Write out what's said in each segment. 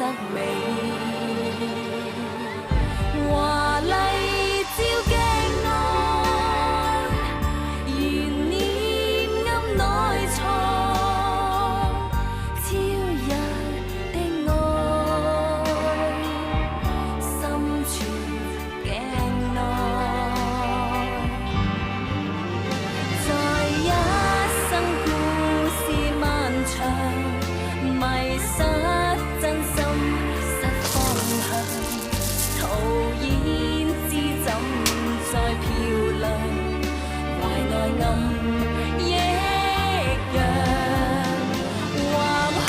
得美，華麗照鏡內，懸念暗內藏，超人的愛，深處鏡內，在一生故事漫長，迷失真心失方向，徒然知怎再漂亮，懷內暗抑揚，或許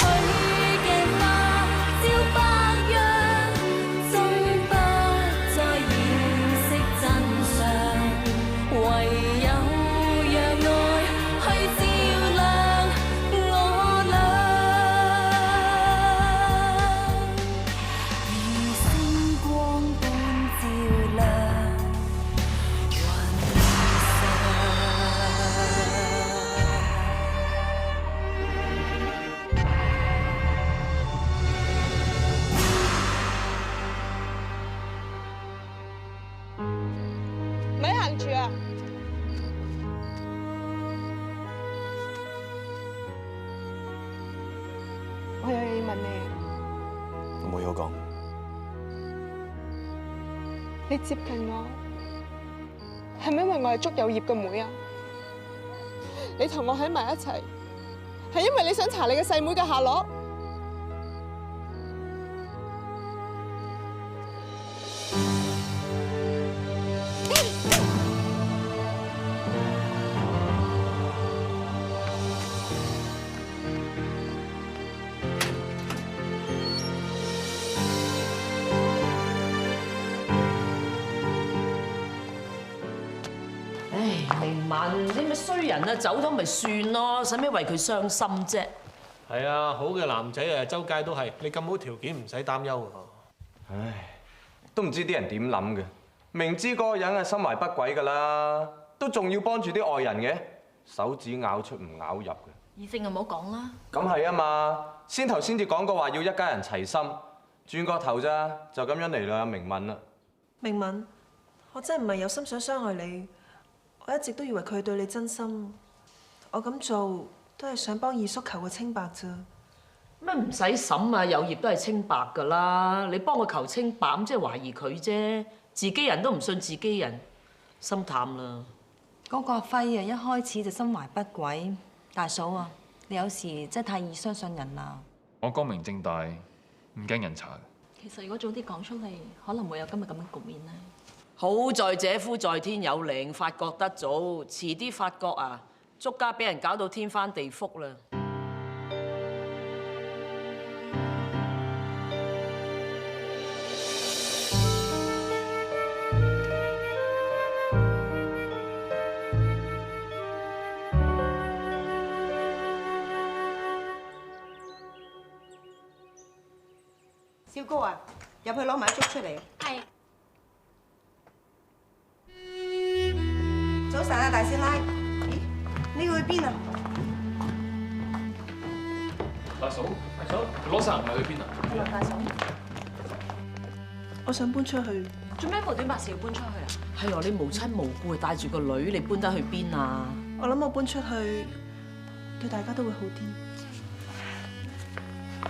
鏡花照白羊，終不再掩飾真相，唯有讓愛去照亮我倆，如星光般照亮雲上。咪行住啊！我有嘢要問你，我冇嘢好講。你接近我，係咪因為我係祝有業嘅妹啊？你同我喺埋一齊，係因為你想查你嘅細妹嘅下落？明文啲咩衰人啊，走咗咪算咯，使咩為佢傷心啫？係啊，好嘅男仔啊，周街都係。你咁好條件，唔使擔憂喎。唉，都唔知啲人點諗嘅，明知嗰個人係心懷不軌㗎啦，都仲要幫住啲外人嘅，手指咬出唔咬入嘅。異性就唔好講啦。咁係啊嘛，先頭先至講過話要一家人齊心，轉個頭咋就咁樣嚟啦，明敏啦。明敏，我真係唔係有心想傷害你，我一直都以為佢係對你真心，我咁做都係想幫二叔求個清白咋。咩唔使審啊？有業都係清白㗎啦，你幫佢求清白咁即係懷疑佢啫，自己人都唔信自己人，心淡啦。嗰個阿輝啊，一開始就心懷不軌。大嫂啊，你有時真係太易相信人啦。我光明正大，唔驚人查。其實如果早啲講出嚟，可能會有今日咁嘅局面咧。好在姐夫在天有靈，發覺得早，遲啲發覺啊，祝家俾人搞到天翻地覆啦。小哥啊，入去攞埋一粥出嚟。係。早晨啊，大師奶。咦，你要去邊啊？大嫂，攞晒行李去邊啊？係啊，大嫂。我想搬出去。做咩無端白事要搬出去啊？係啊，你無親無故帶住個女，你搬得去邊啊？我諗我搬出去對大家都會好啲。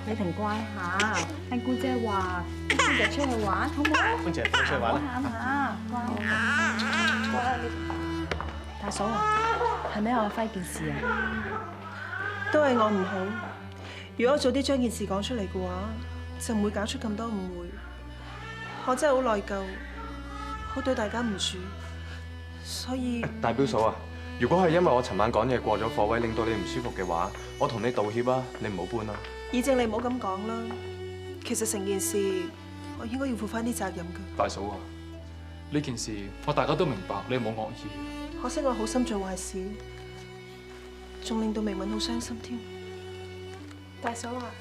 你停乖下，聽姑姐話，姑姐出去玩，好唔好？歡姐，出去玩啦。喊下，乖你。大嫂啊，係咪阿輝件事啊？都係我唔好。如果我早啲將件事講出嚟嘅話，就唔會搞出咁多誤會。我真係好內疚，好對大家唔住，所以大表嫂啊，如果係因為我尋晚講嘢過咗火位，令到你唔舒服嘅話，我同你道歉啊，你唔好搬啦。以正你唔好咁講啦。其實成件事我應該要負翻啲責任㗎。大嫂啊，呢件事我大家都明白，你冇惡意。可惜我好心做壞事，仲令到明敏好傷心添。大嫂啊，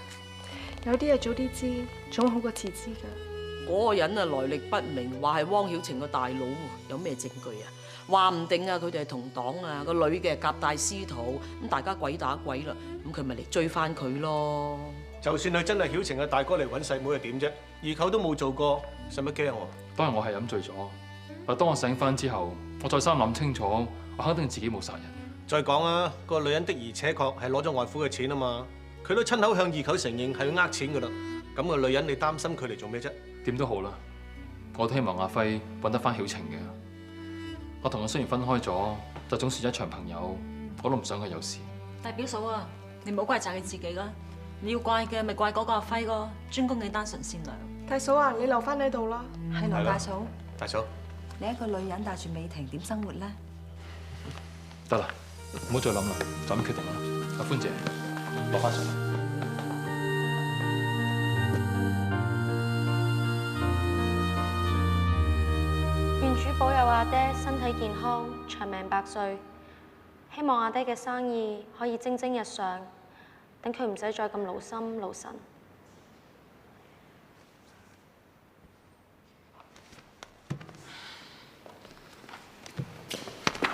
有啲嘢早啲知，總好過遲知㗎。嗰個人啊來歷不明，話係汪曉晴個大佬喎，有咩證據啊？話唔定啊，佢哋係同黨啊，個女嘅夾帶私逃，咁大家鬼打鬼啦，咁佢咪嚟追翻佢咯。就算佢真係曉晴嘅大哥嚟揾細妹又點啫？二舅都冇做過，使乜驚我？當日我係飲醉咗，但當我醒翻之後，我再三諗清楚，我肯定自己冇殺人。再講啊，個女人的而且確係攞咗外父嘅錢啊嘛，佢都親口向二舅承認係要呃錢噶啦。咁個女人你擔心佢嚟做咩啫？點都好啦，我都希望阿輝揾得翻曉晴嘅。我同佢雖然分開咗，但總算一場朋友，我都唔想佢有事。大表嫂啊，你唔好怪責你自己啦，你要怪嘅咪怪嗰個阿輝咯，專攻你單純善良。大嫂啊，你留翻喺度啦。係咯，大嫂，大嫂，你一個女人帶住美婷點生活咧？得啦，唔好再諗啦，就咁決定啦。阿歡姐，落翻上。願主保佑阿爹身體健康、長命百歲。希望阿爹嘅生意可以蒸蒸日上，等佢唔使再咁勞心勞神。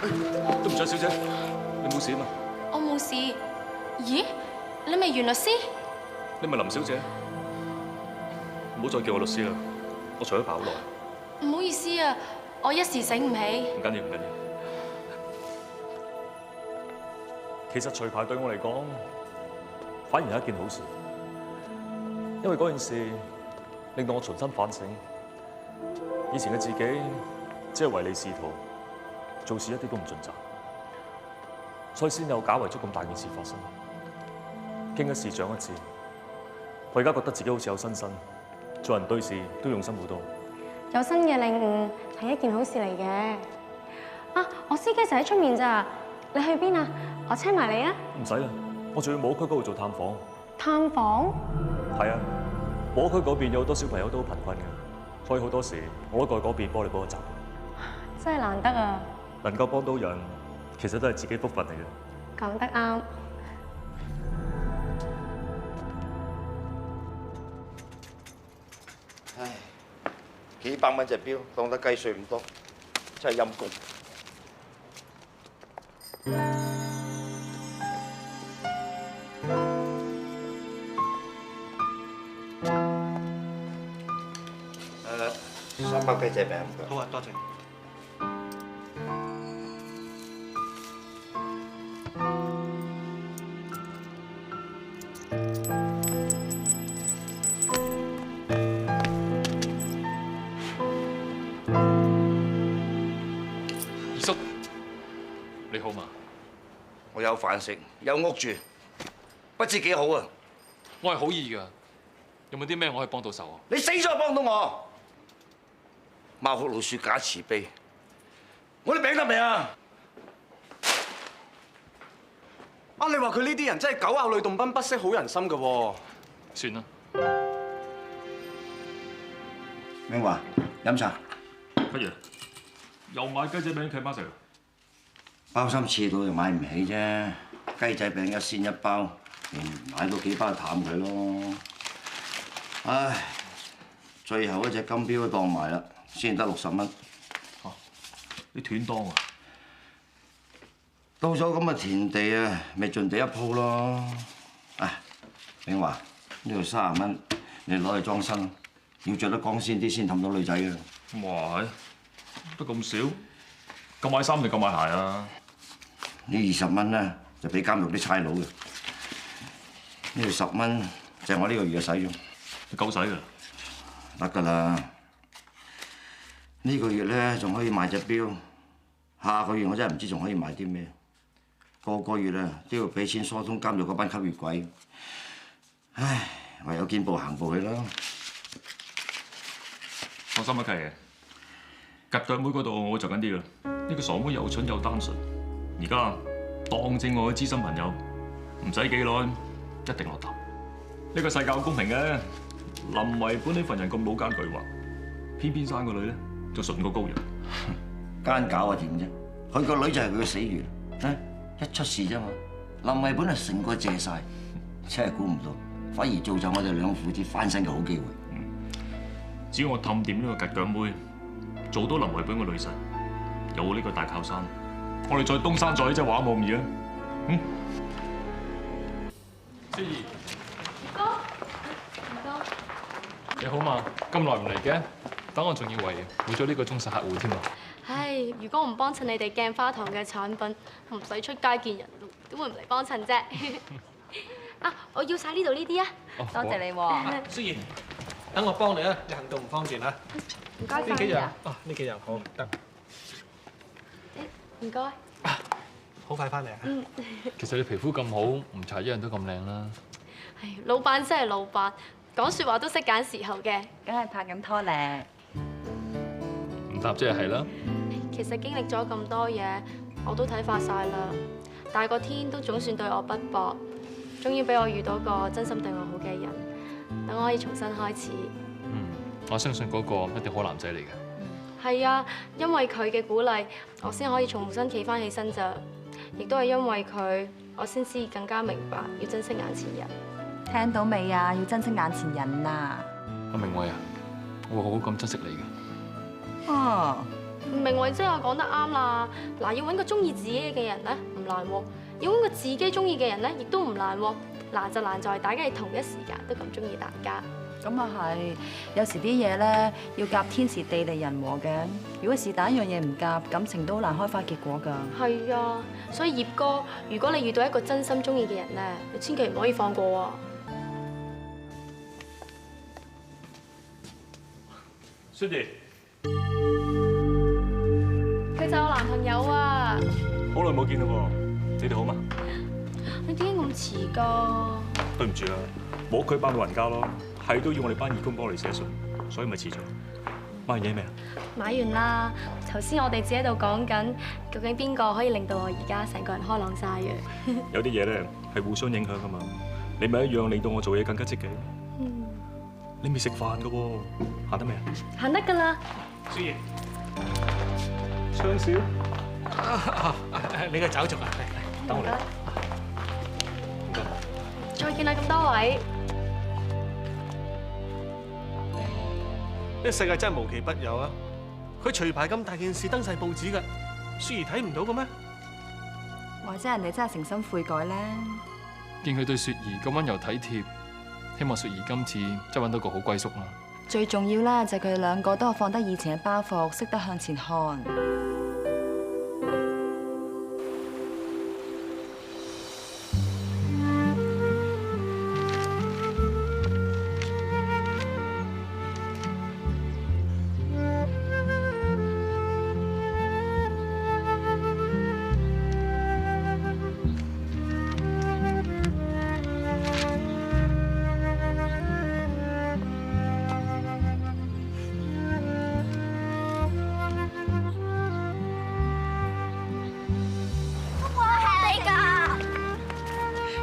對唔住，小姐，你冇事嘛？我冇事。咦？你咪袁律師？你咪林小姐？唔好再叫我律師啦，我除咗跑好耐。唔好意思啊，我一時醒唔起。唔緊要，唔緊要。其實除牌對我嚟講，反而係一件好事，因為嗰件事令到我重新反省，以前嘅自己只係唯利是圖，做事一啲都唔盡責，所以先有假遺囑咁大件事發生。經一事長一智，我而家覺得自己好似有新身，做人對事都用心好多。有新嘅領悟係一件好事嚟嘅。啊，我司機就喺出面咋？你去邊啊？我車埋你啊！唔使啦，我仲要武區嗰度做探訪。探訪？係啊，武區嗰邊有好多小朋友都好貧困嘅，所以好多時我都過去嗰邊幫你補一集。真係難得啊！能夠幫到人，其實都係自己福分嚟嘅。講得啱。唉，幾百蚊隻錶，當得雞碎咁多，真係陰公。3包雞仔餅。好啊，多謝。二叔，你好嘛？我有飯食，有屋住，不知幾好啊！我係好意㗎，有冇啲咩我可以幫到手啊？你死咗幫到我！貓哭老鼠假慈悲，我哋餅得未啊？啊！你話佢呢啲人真係狗咬呂洞賓，不識好人心㗎喎。算啦。明華，飲茶。乜嘢？又買雞仔餅契媽食？包心刺到就買唔起啫，雞仔餅1仙1包，買到幾包淡佢咯。唉，最後一隻金錶都當埋啦。先得60蚊。嚇！你斷檔啊？到咗咁嘅田地啊，咪盡地一鋪咯。啊，炳華，呢度30蚊，你攞去裝身，要着得光鮮啲先氹到女仔啊！哇！得咁少，夠買衫定夠買鞋啊？呢20蚊咧就俾監獄啲差佬嘅，呢度10蚊就係我呢個月嘅使用。夠使㗎？得㗎啦。呢個月咧仲可以買隻錶，下個月我真係唔知仲可以買啲咩。個個月啊都要俾錢疏通監獄嗰班吸血鬼。唉，唯有見步行步去啦。放心一契嘅，夾腳妹嗰度我會做緊啲㗎。呢個傻妹又蠢又單純，而家當正我嘅知心朋友，唔使幾耐一定落答。呢個世界好公平嘅，林維本呢份人咁冇奸巨猾，偏偏生個女咧就順過羔羊。奸狡啊點啫？佢個女就係佢嘅死緣，一出事啫嘛。林維本係成個謝晒，真係估唔到，反而造就我哋兩父子翻身嘅好機會。只要我氹掂呢個夾腳妹，做到林維本嘅女神，有呢個大靠山，我哋再東山再起真係話冇咁易啊！思怡，哥。你好嘛？咁耐唔嚟嘅，等我仲以為會咗呢個忠實客戶添啊！唉，如果唔幫襯你哋鏡花堂嘅產品，唔使出街見人，點會唔嚟幫襯啫？啊，我要晒呢度呢啲啊！多謝你喎。舒怡，等我幫你啊，你行動唔方便啊。唔該呢幾樣曬。啊，呢幾樣好得。唔該。好快翻嚟啊！其實你皮膚咁好，唔搽一樣都咁靚啦。唉，老闆真係老闆，講説話都識揀時候嘅。梗係拍緊拖咧。唔答即係啦。其實經歷咗咁多嘢，我都睇化晒啦。但係個天都總算對我不薄，終於俾我遇到個真心對我好嘅人，等我可以重新開始。我相信嗰個一定好男仔嚟嘅。係啊，因為佢嘅鼓勵，我先可以重新企翻起身咋。亦都係因為佢，我先至更加明白要珍惜眼前人。聽到未啊？要珍惜眼前人啊！阿明偉啊，我會好好咁珍惜你嘅。哦，明偉真係講得啱啦。嗱，要揾個中意自己嘅人咧，唔難喎；要揾個自己中意嘅人咧，亦都唔難喎。難就難在大家係同一時間都咁中意大家。咁啊係，有時啲嘢咧要夾天時地利人和嘅。如果是但一樣嘢唔夾，感情都好難開花結果㗎。係啊，所以葉哥，如果你遇到一個真心中意嘅人咧，你千祈唔可以放過啊！雪兒，佢就係我男朋友啊！好耐冇見啦喎，你哋好嗎？你點解咁遲㗎？對唔住啊，冇屋企班老人家咯，係都要我哋班義工幫你寫信，所以咪遲咗。買完嘢未啊？買完啦。頭先我哋只喺度講緊，究竟邊個可以令到我而家成個人開朗晒嘅？有啲嘢咧係互相影響噶嘛，你咪一樣令到我做嘢更加積極。你未食飯噶喎，行得未啊？行得㗎啦。舒怡，昌少，你嘅酒族啊，等我嚟。再見啦，咁多位。呢個世界真係無奇不有啊！佢除牌咁大件事登晒報紙㗎，舒怡睇唔到嘅咩？或者人哋真係誠心悔改咧。見佢對雪兒咁溫柔體貼，希望雪兒今次真係揾到個好歸宿啦。最重要咧就係佢哋兩個都係放低以前嘅包袱，識得向前看。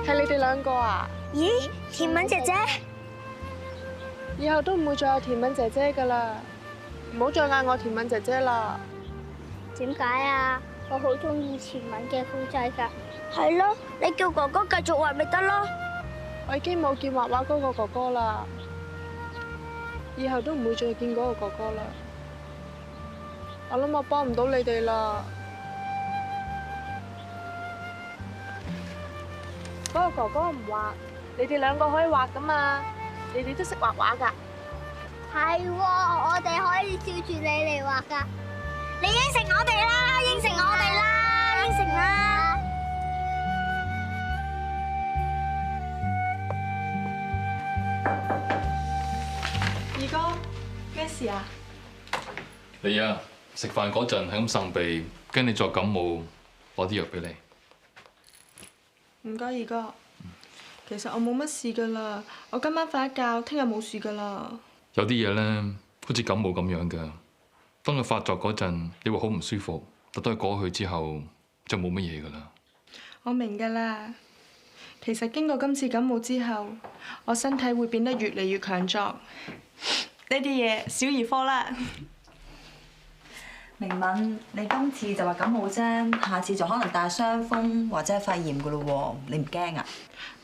係你哋兩個啊？咦，甜品姐姐，以後都唔會再有甜品姐姐噶啦，唔好再嗌我甜品姐姐啦。點解啊？我好中意甜品嘅公仔㗎。係咯，你叫哥哥繼續畫咪得咯。我已經冇見畫畫嗰個哥哥啦，以後都唔會再見嗰個哥哥啦。我諗我幫唔到你哋啦。嗰個哥哥唔畫，你哋兩個可以畫噶嘛？你哋都識畫畫㗎。係喎，我哋可以照住你嚟畫㗎。你應承我哋啦，應承我哋啦，應承啦。二哥，咩事啊？你啊，食飯嗰陣係咁擤鼻，驚你再感冒，攞啲藥俾你。唔該，二哥。其實我冇乜事噶啦，我今晚瞓一覺，聽日冇事噶啦。有啲嘢咧，好似感冒咁樣㗎。當佢發作嗰陣，你會好唔舒服，但當佢過去之後，就冇乜嘢㗎啦。我明噶啦。其實經過今次感冒之後，我身體會變得越嚟越強壯。呢啲嘢小兒科啦。明敏，你今次就話感冒啫，下次就可能帶傷風或者係肺炎噶咯喎，你唔驚啊？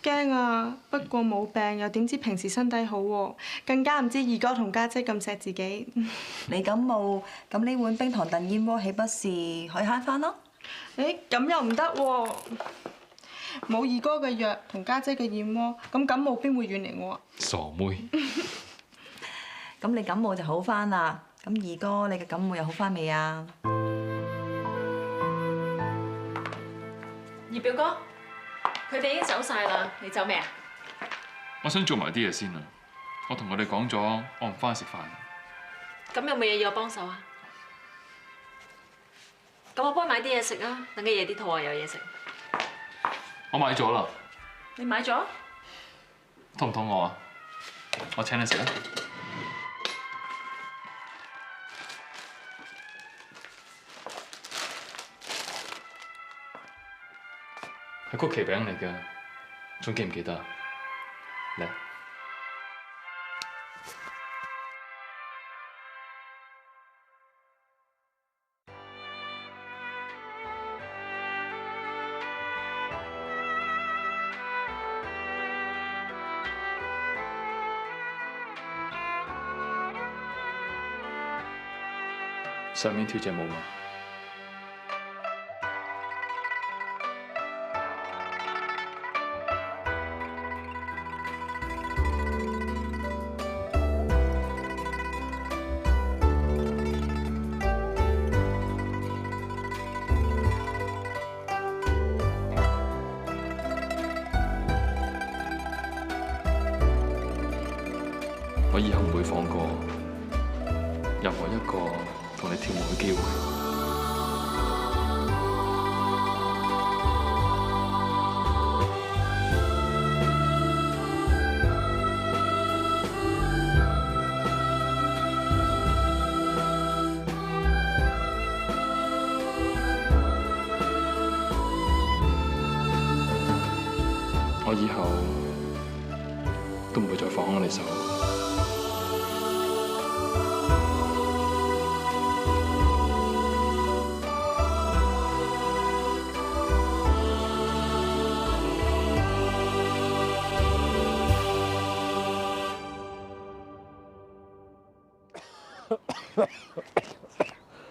驚啊！不過冇病又點知平時身體好喎？更加唔知二哥同家姐咁錫自己。你感冒，咁呢碗冰糖燉燕窩豈不是可以慳翻咯？誒，咁又唔得喎！冇二哥嘅藥同家姐嘅燕窩，咁感冒邊會遠離我啊？傻妹。咁你感冒就好翻啦。咁二哥，你嘅感冒又好翻未啊？二表哥，佢哋已經走晒啦，你走未啊？我想做埋啲嘢先啊！我同佢哋講咗，我唔翻去食飯。咁有冇嘢要我幫手啊？咁我幫你買啲嘢食啊，等佢夜啲肚餓有嘢食。我買咗啦。你買咗？肚唔肚餓啊？我請你食啊！係曲奇餅嚟嘅，仲記唔記得啊？嚟。上面跳隻舞嘛。我以後唔會放過任何一個同你跳舞嘅機會。我以後都唔會再放開你手。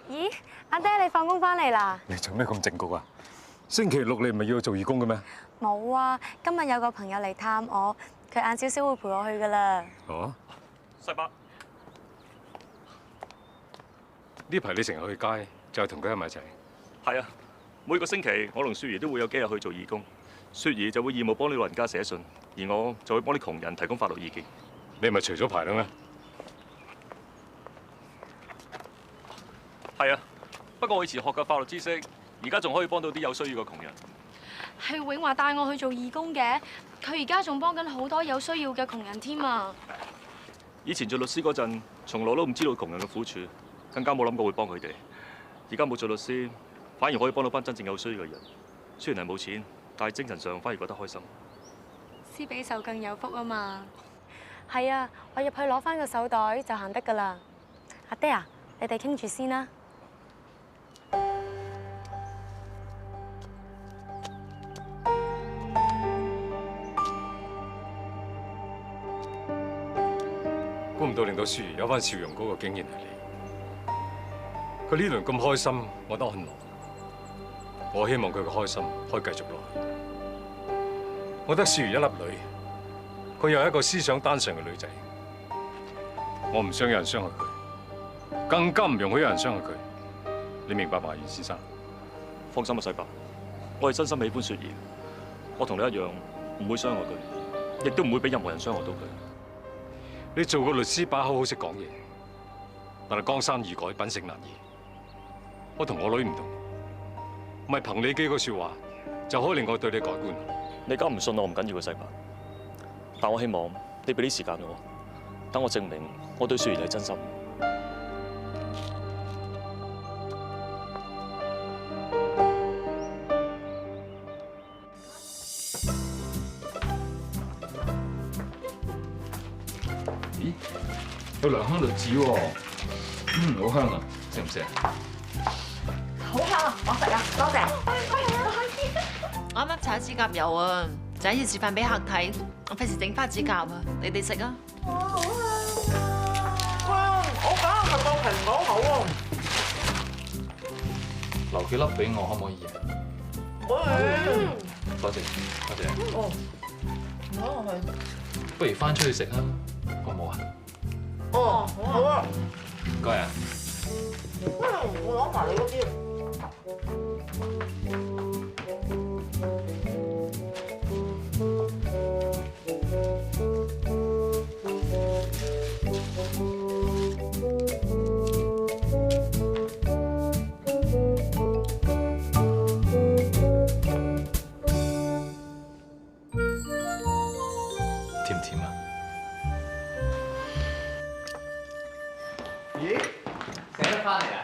咦，阿爹你放工翻嚟啦？你做咩咁正局啊？星期六你唔係要做義工嘅咩？冇啊，今日有個朋友嚟探我，佢晏少少會陪我去噶啦。哦，西伯，呢排你成日去街，就係同佢喺埋一齊。係啊，每個星期我同雪兒都會有幾日去做義工，雪兒就會義務幫啲老人家寫信，而我就會幫啲窮人提供法律意見。你咪除咗牌啦咩？係啊，不過我以前學嘅法律知識，而家仲可以幫到啲有需要嘅窮人。係永華帶我去做義工嘅，佢而家仲幫緊好多有需要嘅窮人添啊！以前做律師嗰陣，從來都唔知道窮人嘅苦處，更加冇諗過會幫佢哋。而家冇做律師，反而可以幫到班真正有需要嘅人。雖然係冇錢，但係精神上反而覺得開心。施比受更有福啊嘛！係啊，我入去攞翻個手袋就行得噶啦。阿爹啊，你哋傾住先啦。估唔到令到雪兒有翻笑容嗰個竟然係你。佢呢輪咁開心，我都安樂。我希望佢嘅開心可以繼續落去。我覺得雪兒一粒女，佢又係一個思想單純嘅女仔。我唔想有人傷害佢，更加唔容許有人傷害佢。你明白嘛，袁先生？放心啊，世伯，我係真心喜歡雪兒。我同你一樣，唔會傷害佢，亦都唔會俾任何人傷害到佢。你做個律師把口好識講嘢，但係江山易改，品性難移。我同我女唔同，唔係憑你幾個説話就可以令我對你改觀。你而家唔信我唔緊要嘅，世伯，但我希望你俾啲時間我，等我證明我對雪兒係真心。咦，有良香栗子喎，好香啊，食唔食啊？好香啊，我食啊，多謝。啱啱搽指甲油啊，就係要示範俾客睇，我費事整花指甲啊，你哋食啊。哇，我揀係個蘋果好喎。留幾粒俾我可唔可以啊？多謝，多謝。哦，攞落去。不如翻出去食啊，好唔好啊？哦，好啊。唔該啊。我攞埋你嗰啲。甜唔甜啊？咦？醒得翻嚟啊？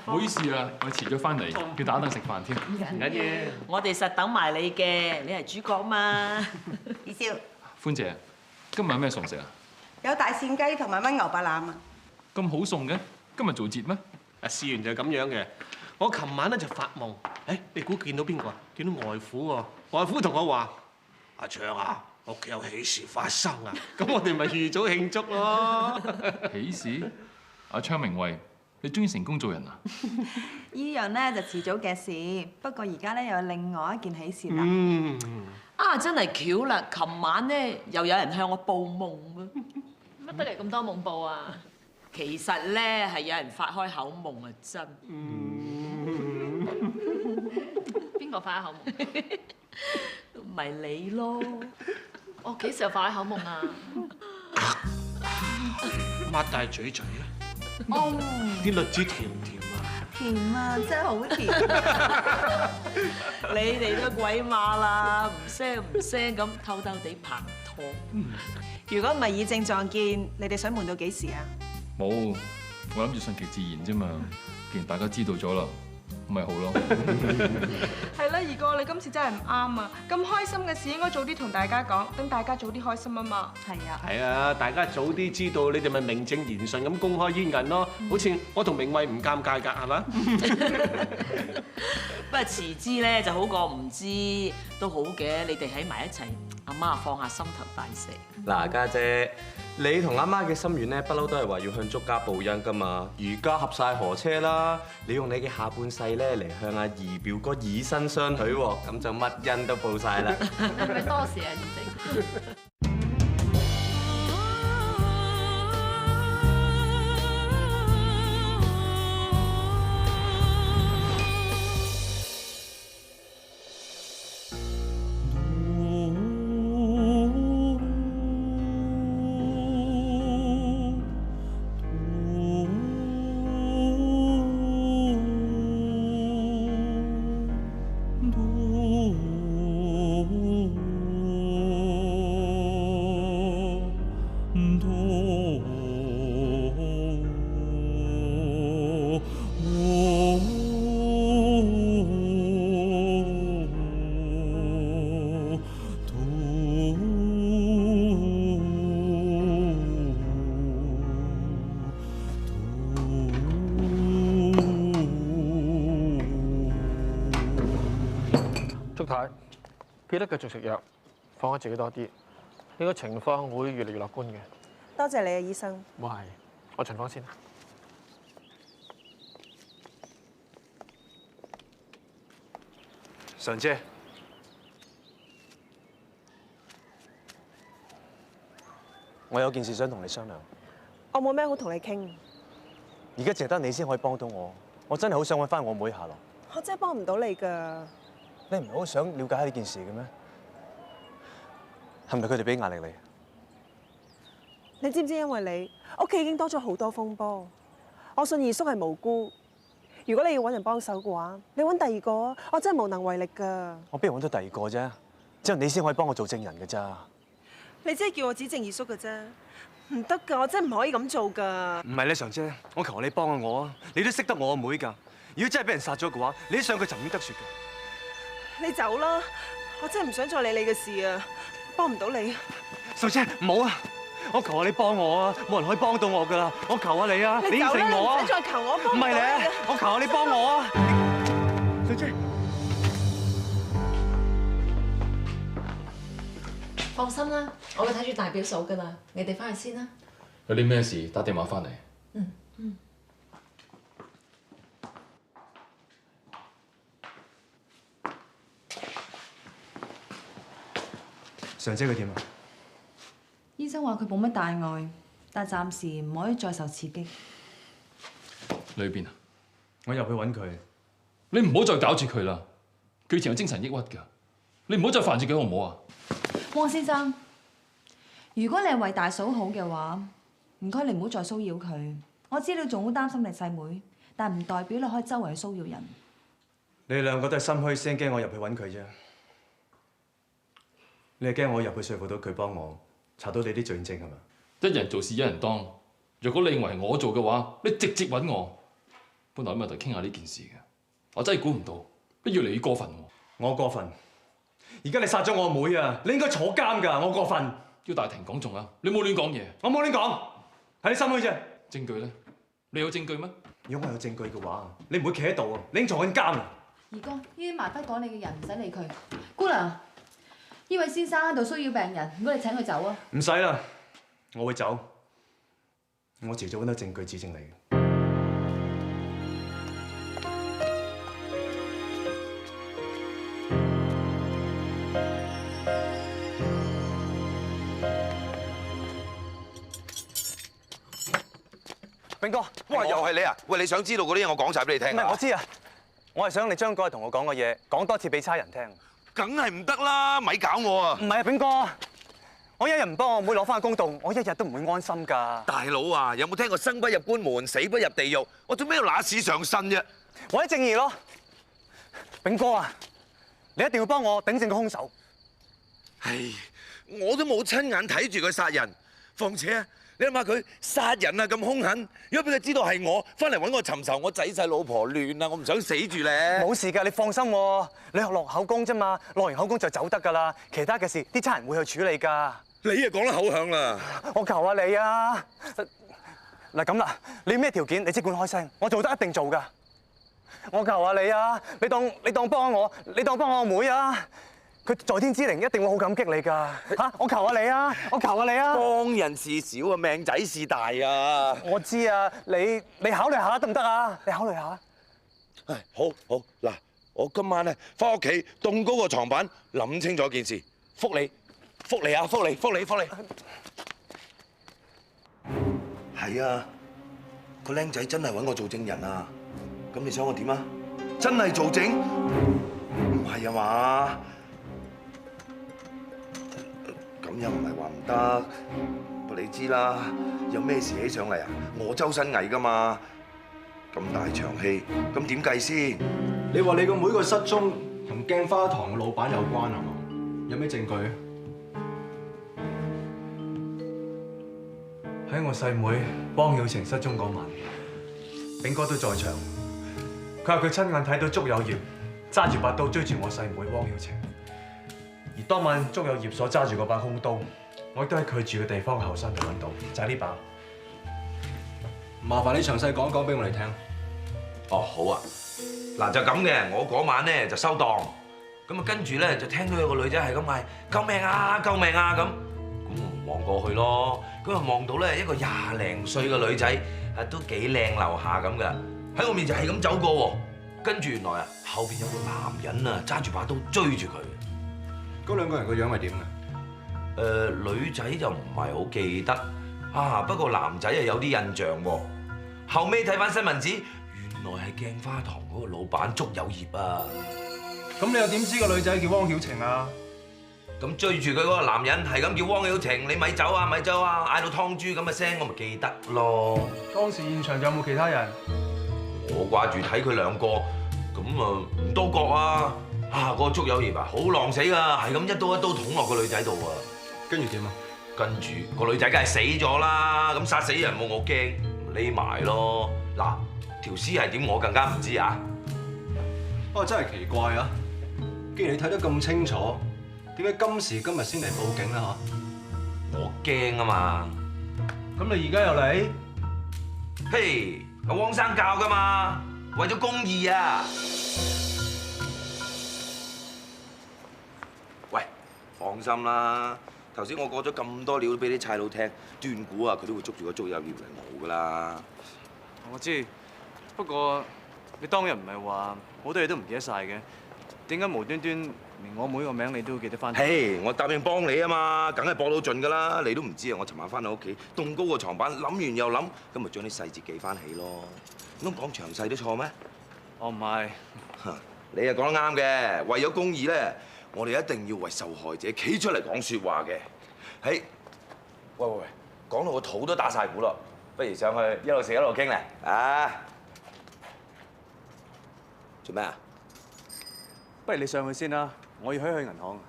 唔好意思啊，我遲咗翻嚟，要打燈食飯添。唔緊要，我哋實等埋你嘅，你係主角嘛。二少歡姐，今日有咩餸食啊？有大扇雞同埋炆牛白腩啊！咁好餸嘅，今日做節咩？試完就係咁樣嘅。我琴晚咧就發夢，你估見到邊個啊？見到外父喎。外父同我話：阿祥啊，屋企有喜事發生啊！咁我哋咪預早慶祝咯。喜事？阿昌明慧，你終於成功做人啊？依樣咧就遲早嘅事，不過而家咧又有另外一件喜事啦。啊，真係巧啦！琴晚咧又有人向我報夢喎。乜得嚟咁多夢報啊？其實咧係有人發開口夢啊，真。邊個發開口夢？咪你咯。我幾時又發開口夢啊？擘大嘴嘴啊！哦，啲栗子甜唔甜啊？甜啊，真係好甜。你哋都鬼馬啦，唔聲唔聲咁偷偷地拍拖。如果唔係以正撞見，你哋想瞞到幾時啊？冇，我諗住順其自然啫嘛。既然大家知道咗啦，咁咪好咯。係啦，二哥，你今次真係唔啱啊！咁開心嘅事應該早啲同大家講，等大家早啲開心啊嘛。係啊。係啊，大家早啲知道，你哋咪名正言順咁公開煙韌咯。好似我同明慧唔尷尬㗎，係嘛？不過遲知咧就好過唔知，都好嘅。你哋喺埋一齊，阿媽放下心頭大石。嗱，家姐，你同阿媽嘅心願咧，不嬲都係話要向足家報恩噶嘛。而家合晒河車啦，你用你嘅下半世咧嚟向阿二表哥以身相許喎，咁就乜恩都報晒啦。係咪多事啊，二靜？祝太，記得繼續食藥，放開自己多啲，呢個情況會越嚟越樂觀嘅。多謝你啊，醫生。喂，我巡房先。常姐，我有件事想同你商量。我冇咩好同你傾，而家淨得你先可以幫到我，我真係好想揾翻我妹下落。我真係幫唔到你㗎。你唔係好想了解下呢件事嘅咩？係咪佢哋俾壓力你？你知唔知因為你屋企已經多咗好多風波？我信二叔係無辜。如果你要揾人幫手嘅話，你揾第二個啊！我真係無能為力㗎。我邊度揾到第二個啫？只有你先可以幫我做證人嘅咋。你真係叫我指證二叔嘅啫，唔得㗎！我真係唔可以咁做㗎。唔係咧，常姐，我求你幫下我啊！你都識得我阿妹㗎。如果真係俾人殺咗嘅話，你上佢沉冤得雪嘅。你走啦！我真係唔想再理你嘅事啊，幫唔到你。常姐，唔好啊！我求下你幫我啊！冇人可以幫到我㗎啦！我求下你啊！你應承我啊！你唔使再求我，幫唔到你唔係你，我求下你幫我啊！常姐，放心啦，我會睇住大表嫂噶啦，你哋翻去先啦。有啲咩事打電話翻嚟。嗯。常姐佢點啊？醫生話佢冇乜大礙，但暫時唔可以再受刺激。裏邊啊？我入去揾佢。你唔好再搞住佢啦，佢以前有精神抑鬱㗎，你唔好再煩住佢好唔好啊？汪先生，如果你係為大嫂好嘅話，唔該你唔好再騷擾佢。我知你仲好擔心你細妹，但唔代表你可以周圍去騷擾人。你哋兩個都係心虛先驚我入去揾佢啫。你係驚我入去說服到佢幫我查到你啲罪證係嘛？一人做事一人當。如果你認為我做嘅話，你直接揾我。本來今日就傾下呢件事嘅，我真係估唔到，你越嚟越過分喎。我過分？而家你殺咗我妹啊！你應該坐監㗎！我過分。要大庭廣眾啊！你冇亂講嘢。我冇亂講，係你心虛啫。證據咧？你有證據咩？如果我有證據嘅話，你唔會企喺度啊！你已經坐緊監啦。二哥，呢啲埋不講理嘅人唔使理佢。姑娘，呢位先生喺度騷擾病人，唔該你請佢走啊。唔使啦，我會走。我遲早揾到證據指證你嘅。炳哥，哇，又係你啊！喂，你想知道嗰啲嘢，我講晒俾你聽。唔係，我知啊，我係想你將嗰日同我講嘅嘢講多次俾差人聽。梗係唔得啦，咪搞我啊！唔係啊，炳哥，我一日唔幫我妹攞翻個公道，我一日都唔會安心㗎。大佬啊，有冇聽過生不入官門，死不入地獄？我做咩要揦屎上身啫？為咗正義咯，炳哥啊，你一定要幫我頂正個兇手。唉，我都冇親眼睇住佢殺人，況且啊，你諗下佢殺人啊咁兇狠，如果俾佢知道係我，翻嚟揾我尋仇，我仔細老婆亂啊，我唔想死住咧。冇事㗎，你放心喎，你落口供啫嘛，落完口供就走得㗎啦，其他嘅事啲差人會去處理㗎。你啊講得口響啦！我求下你啊！嗱咁啦，你咩條件你即管開聲，我做得一定做㗎。我求下你啊！你當幫我，你當幫我妹啊！佢在天之靈一定會好感激你㗎嚇！我求下你啊！我求下你啊！幫人事少啊，命仔事大啊！我知啊，你考慮下得唔得啊？你考慮下。唉，好嗱，我今晚咧翻屋企凍高個床板，諗清楚件事，覆你啊，覆你！係啊，個僆仔真係揾我做證人啊！咁你想我點啊？真係做證？唔係啊嘛？咁又唔係話唔得，不過你知啦，有咩事起上嚟啊？我周身蟻噶嘛，咁大場戲，咁點計先？你話你個妹個失蹤同鏡花堂嘅老闆有關係嘛？有咩證據？喺我細妹汪曉晴失蹤嗰晚，炳哥都在場。佢話佢親眼睇到祝有業揸住把刀追住我細妹汪曉晴。而當晚祝有業所揸住嗰把兇刀，我亦都喺佢住嘅地方後山度揾到，就係呢把。麻煩你詳細講講俾我哋聽。哦，好啊。嗱就咁嘅，我嗰晚咧就收檔，咁啊跟住咧就聽到有個女仔係咁嗌救命啊救命啊咁，咁我望過去咯，咁啊望到咧一個20零歲嘅女仔，啊都幾靚樓下咁噶，喺我面前係咁走過喎，跟住原來啊後邊有個男人啊揸住把刀追住佢。嗰兩個人個樣係點嘅？女仔就唔係好記得啊，不過男仔啊有啲印象喎。後尾睇翻新聞紙，原來係鏡花堂嗰個老闆祝有業啊。咁你又點知個女仔叫汪曉晴啊？咁追住佢嗰個男人係咁叫汪曉晴，你咪走啊咪走啊，嗌到湯豬咁嘅聲，我咪記得咯。當時現場有冇其他人？我掛住睇佢兩個，咁啊唔多覺啊。啊！嗰個祝有業啊，好狼死㗎，係咁一刀一刀捅落個女仔度啊！跟住點啊？跟住個女仔梗係死咗啦！咁殺死人冇我驚，匿埋咯。嗱，條屍係點我更加唔知啊！哦，真係奇怪啊！既然你睇得咁清楚，點解今時今日先嚟報警咧？嚇！我驚啊嘛！咁你而家又嚟？嘿，阿汪生教㗎嘛，為咗公義啊！放心啦，頭先我講咗咁多料俾啲差佬聽，斷估啊佢都會捉住個祝有業嚟冇噶啦。我知，不過你當日唔係話好多嘢都唔記得晒嘅，點解無端端連我妹個名你都記得翻。嘿，我答應幫你啊嘛，梗係播到盡㗎啦！你都唔知啊，我尋晚翻到屋企，棟高個床板，諗完又諗，咁咪將啲細節記翻起咯。唔通講詳細都錯咩？我唔係。你又講得啱嘅，為咗公義咧，我哋一定要為受害者企出嚟講説話嘅。嘿，喂，講到個肚都打晒鼓咯，不如上去一路食一路傾咧啊！做咩啊？不如你上去先啦，我要去銀行。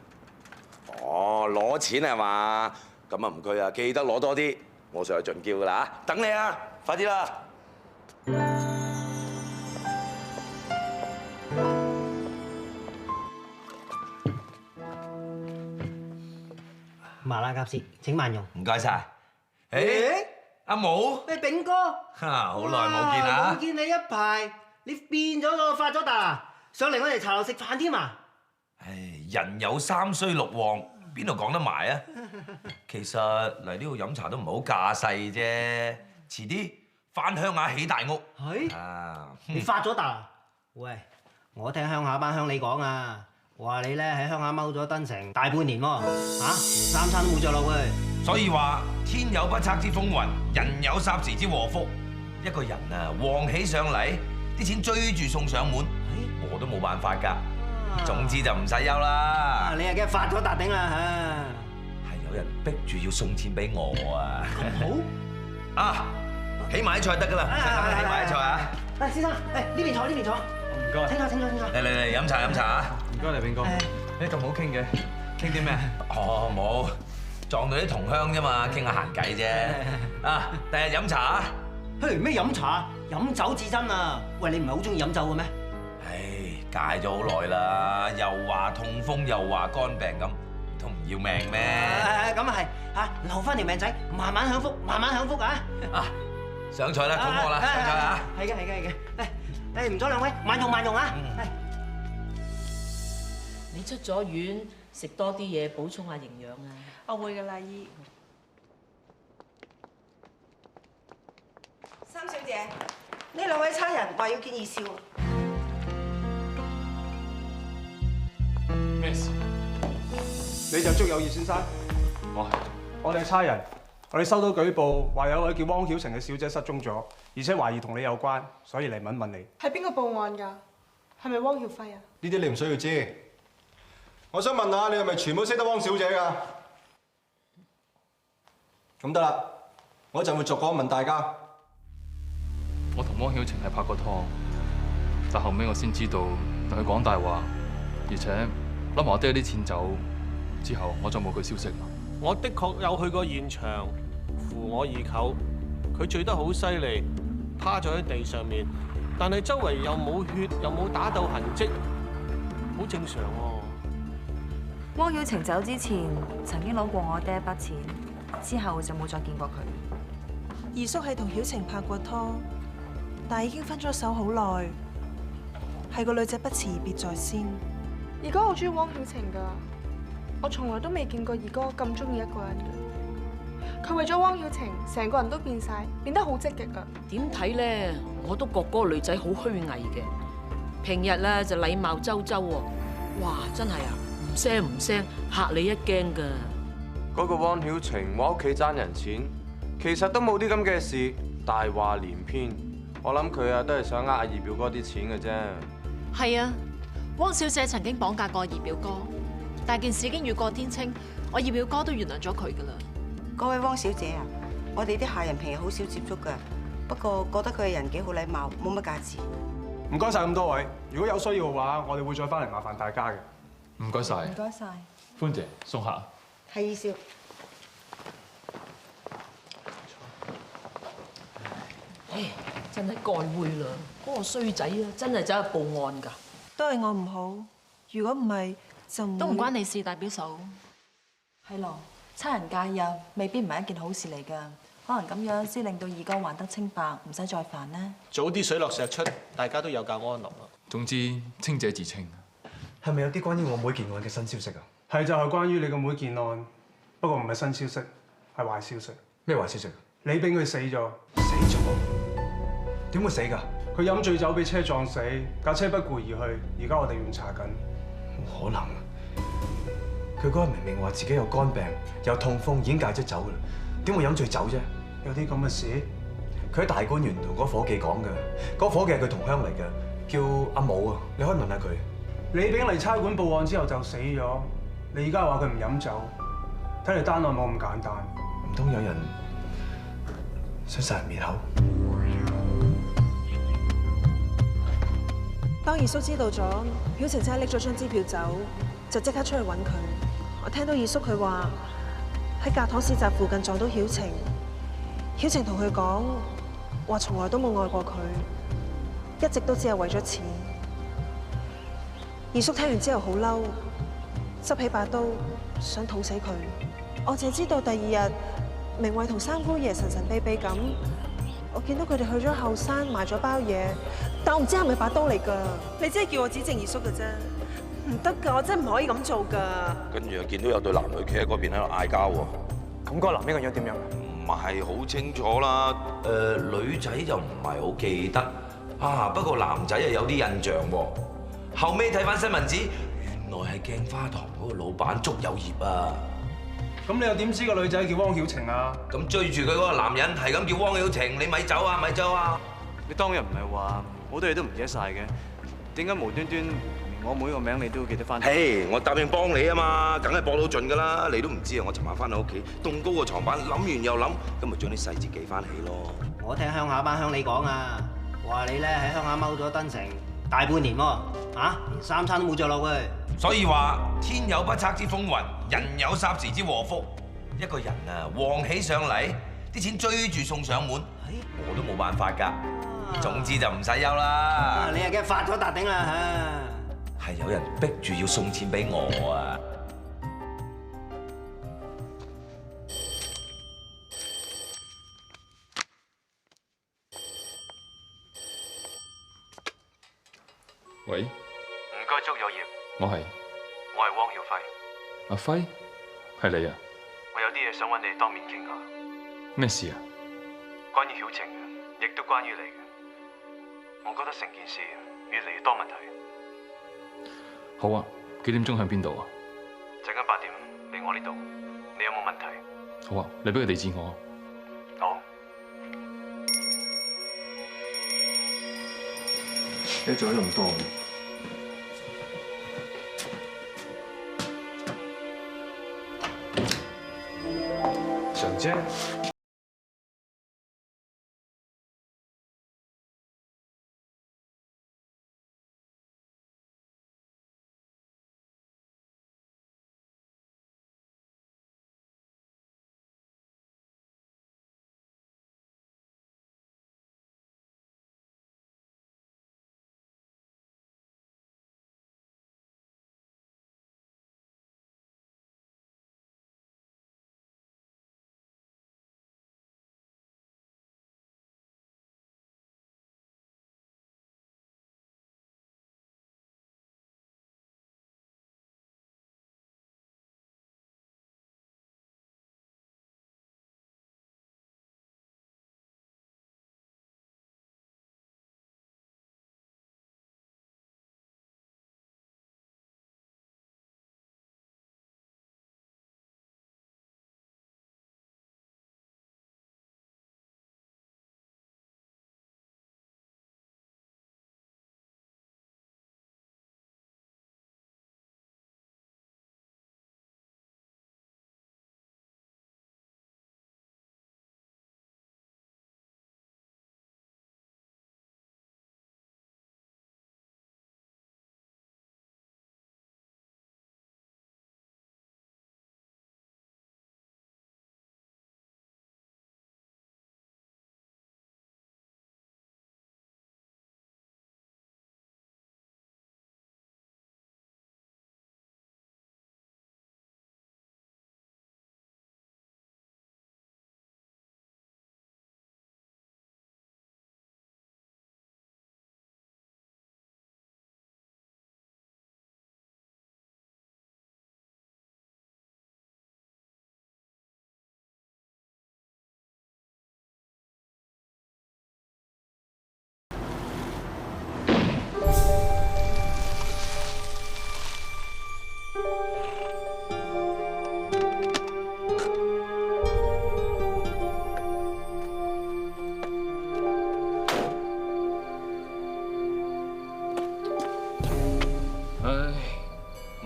哦，攞錢係嘛？咁啊唔拘啊，記得攞多啲，我上去盡叫㗎啦嚇，等你啊，快啲啦！麻辣鴿翅，請慢用。唔該晒。誒，阿毛，喂，炳哥，好耐冇見啦！冇見你一排，你變咗個發咗達，上嚟我哋茶樓食飯添啊！唉，人有三衰六旺，邊度講得埋啊？其實嚟呢度飲茶都唔係好架勢啫，遲啲翻鄉下起大屋。係啊，你發咗達啊？喂，我聽鄉下班鄉里講啊，話你咧喺鄉下踎咗登成大半年喎，連三餐都冇着落去。所以話天有不測之風雲，人有霎時之禍福。一個人啊旺起上嚟，啲錢追住送上門，我都冇辦法㗎。總之就唔使憂啦。你係嘅發咗達頂啦係有人逼住要送錢俾我啊！咁好啊，起埋啲菜得㗎啦，起埋啲菜啊！喂，先生，呢邊坐呢邊坐。唔該。請坐請坐請坐。嚟飲茶飲茶啊！唔該你炳哥，你咁好傾嘅，傾啲咩？哦，冇。撞到啲同鄉啫嘛，傾下閒偈啫。啊，第日飲茶啊！嘿，咩飲茶？飲酒至真啊！喂，你唔係好中意飲酒嘅咩？唉，戒咗好耐啦，又話痛風又話肝病咁，都唔要命咩？咁啊係嚇，留翻條命仔，慢慢享福，慢慢享福啊！啊，上菜啦，肚餓啦，上菜啊！係嘅係嘅係嘅，唔阻兩位，慢用慢用啊！你出咗院，食多啲嘢補充下營養啊！我會嘅啦，姨。三小姐，呢兩位差人話要見二少。咩事？你就祝有業先生？我哋係差人，我哋收到舉報，話有位叫汪曉晴嘅小姐失蹤咗，而且懷疑同你有關，所以嚟問問你。係邊個報案㗎？係咪汪曉輝啊？呢啲你唔需要知。我想問下，你係咪全部識得汪小姐㗎？咁得啦，我一陣會逐個問大家。我同汪曉晴係拍過拖，但後尾我先知道佢講大話，而且攞埋我爹啲錢走，之後我就冇佢消息啦。我的確有去過現場，扶我二舅，佢醉得好犀利，趴咗喺地上面，但係周圍又冇血，又冇打鬥痕跡，好正常喎。汪曉晴走之前曾經攞過我爹一筆錢，之後就冇再見過佢。二叔係同曉晴拍過拖，但係已經分咗手好耐，係個女仔不辭而別在先。二哥好中意汪曉晴㗎，我從來都未見過二哥咁中意一個人㗎。佢為咗汪曉晴，成個人都變晒，變得好積極㗎。點睇咧？我都覺嗰個女仔好虛偽嘅，平日咧就禮貌周周喎。哇，真係啊！唔聲唔聲，嚇你一驚㗎。嗰個汪曉晴話屋企爭人錢，其實都冇啲咁嘅事，大話連篇。我諗佢啊都係想呃阿二表哥啲錢嘅啫。係啊，汪小姐曾經綁架過二表哥，但件事已經雨過天晴，我二表哥都原諒咗佢㗎啦。嗰位汪小姐啊，我哋啲客人平日好少接觸㗎，不過覺得佢嘅人幾好禮貌，冇乜架子。唔該晒咁多位，如果有需要嘅話，我哋會再翻嚟麻煩大家嘅。唔該晒。唔該晒。歡姐送客。係二少。唉，真係該會啦！嗰個衰仔啊，真係走去報案㗎。都係我唔好，如果唔係就唔都唔關你事，大表嫂。係咯，差人介入未必唔係一件好事嚟㗎，可能咁樣先令到二哥還得清白，唔使再煩呢。早啲水落石出，大家都有覺安樂啊。總之，清者自清。係咪有啲關於我妹件案嘅新消息啊？係就係關於你個妹件案，不過唔係新消息，係壞消息。咩壞消息？李炳佢死咗。死咗？點會死㗎？佢飲醉酒俾車撞死，架車不顧而去，而家我哋仲查緊。冇可能，佢嗰日明明話自己有肝病、有痛風，已經戒咗酒噶啦，點會飲醉酒啫？有啲咁嘅事？佢喺大觀園同嗰伙計講嘅，嗰伙計係佢同鄉嚟嘅，叫阿武啊，你可以問下佢。李炳嚟差館報案之後就死咗，你而家話佢唔飲酒，睇嚟單案冇咁簡單。唔通有人想殺人滅口？當二叔知道咗曉晴真係拎咗張支票走，就即刻出去揾佢。我聽到二叔佢話喺教堂市集附近撞到曉晴，曉晴同佢講話從來都冇愛過佢，一直都只係為咗錢。二叔聽完之後好嬲，執起把刀想捅死佢。我淨係知道第二日明慧同三姑爺神神秘秘咁，我見到佢哋去咗後山買咗包嘢，但我唔知係咪把刀嚟㗎。你真係叫我指證二叔嘅啫，唔得㗎，我真係唔可以咁做㗎。跟住又見到有對男女企喺嗰邊喺度嗌交喎。咁嗰個男人個樣點樣？唔係好清楚啦。女仔就唔係好記得啊，不過男仔又有啲印象喎。後尾睇翻新聞紙，原來係鏡花堂嗰個老闆祝有業啊！咁你又點知個女仔叫汪曉晴啊？咁追住佢嗰個男人係咁叫汪曉晴，你咪走啊，咪走啊！你當日唔係話好多嘢都唔記得晒嘅，點解無端端連我妹個名你都要記得翻？嘿，我答應幫你啊嘛，梗係幫到盡㗎啦！你都唔知啊，我尋晚翻到屋企，棟高個床板，諗完又諗，咁咪將啲細節記翻起咯。我聽鄉下班鄉里講啊，話你咧喺鄉下踎咗登城大半年喎，啊，連3餐都冇着落去。所以話天有不測之風雲，人有霎時之禍福。一個人啊旺起上嚟，啲錢追住送上門，我都冇辦法㗎。總之就唔使憂啦。你係驚發咗達頂啦嚇！係有人逼住要送錢俾我啊！喂，唔該，祝有業。我係汪曉輝。阿輝，係你啊？我有啲嘢想揾你當面傾下。咩事啊？關於曉晴嘅，亦都關於你嘅。我覺得成件事越嚟越多問題。好啊，幾點鐘向邊度啊？陣間8點嚟我呢度，你有冇問題？好啊，你俾個地址我。好。你做咗咁多。常姐。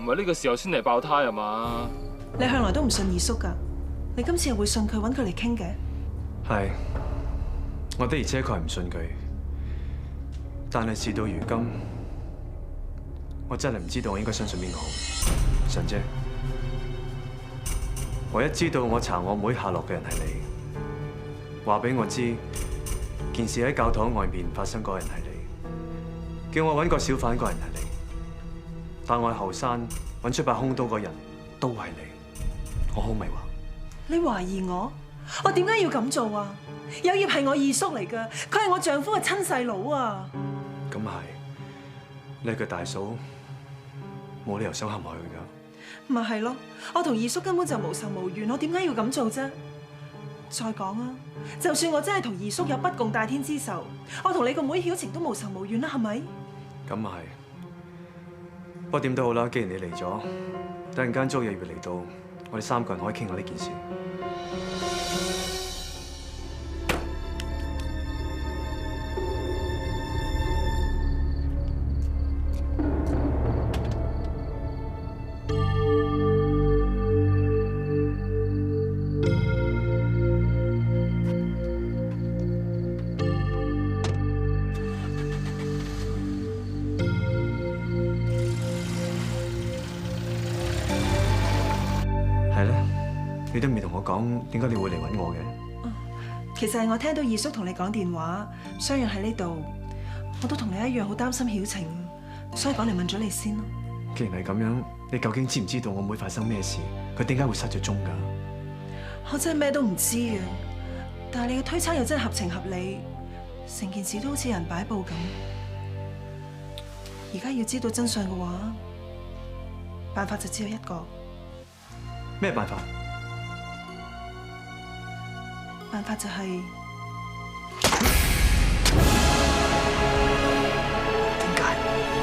係呢個時候先嚟爆胎係嘛？你向來都唔信二叔㗎，你今次又會信佢揾佢嚟傾嘅？係，我的而且確係唔信佢，但係事到如今，我真係唔知道我應該相信邊個好。神姐，唯一知道我查我妹下落嘅人係你，話俾我知件事喺教堂外面發生嗰人係你，叫我揾個小販嗰人係你，但我喺後山揾出把兇刀嗰人都係你，我好迷惑。你懷疑我？我點解要咁做啊？有業係我二叔嚟㗎，佢係我丈夫嘅親細佬啊！咁係，你係佢大嫂，冇理由想陷害佢㗎。咪係咯，我同二叔根本就無仇無怨，我點解要咁做啫？再講啊，就算我真係同二叔有不共戴天之仇，我同你個妹曉晴都無仇無怨啦，係咪？咁係，不過點都好啦，既然你嚟咗，突然間捉有業嚟到，我哋3個人可以傾下呢件事。係咧，你都未同我講點解你會嚟揾我嘅？其實係我聽到二叔同你講電話，相約喺呢度，我都同你一樣好擔心曉晴，所以講嚟問咗你先咯。既然係咁樣，你究竟知唔知道我妹發生咩事？佢點解會失咗蹤㗎？我真係咩都唔知啊！但係你嘅推測又真係合情合理，成件事都好似人擺佈咁。而家要知道真相嘅話，辦法就只有一個。咩辦法？辦法就係點解？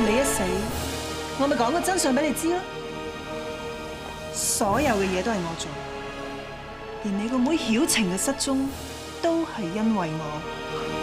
你一死，我咪講個真相俾你知咯。所有嘅嘢都係我做，連你個妹曉晴嘅失蹤都係因為我。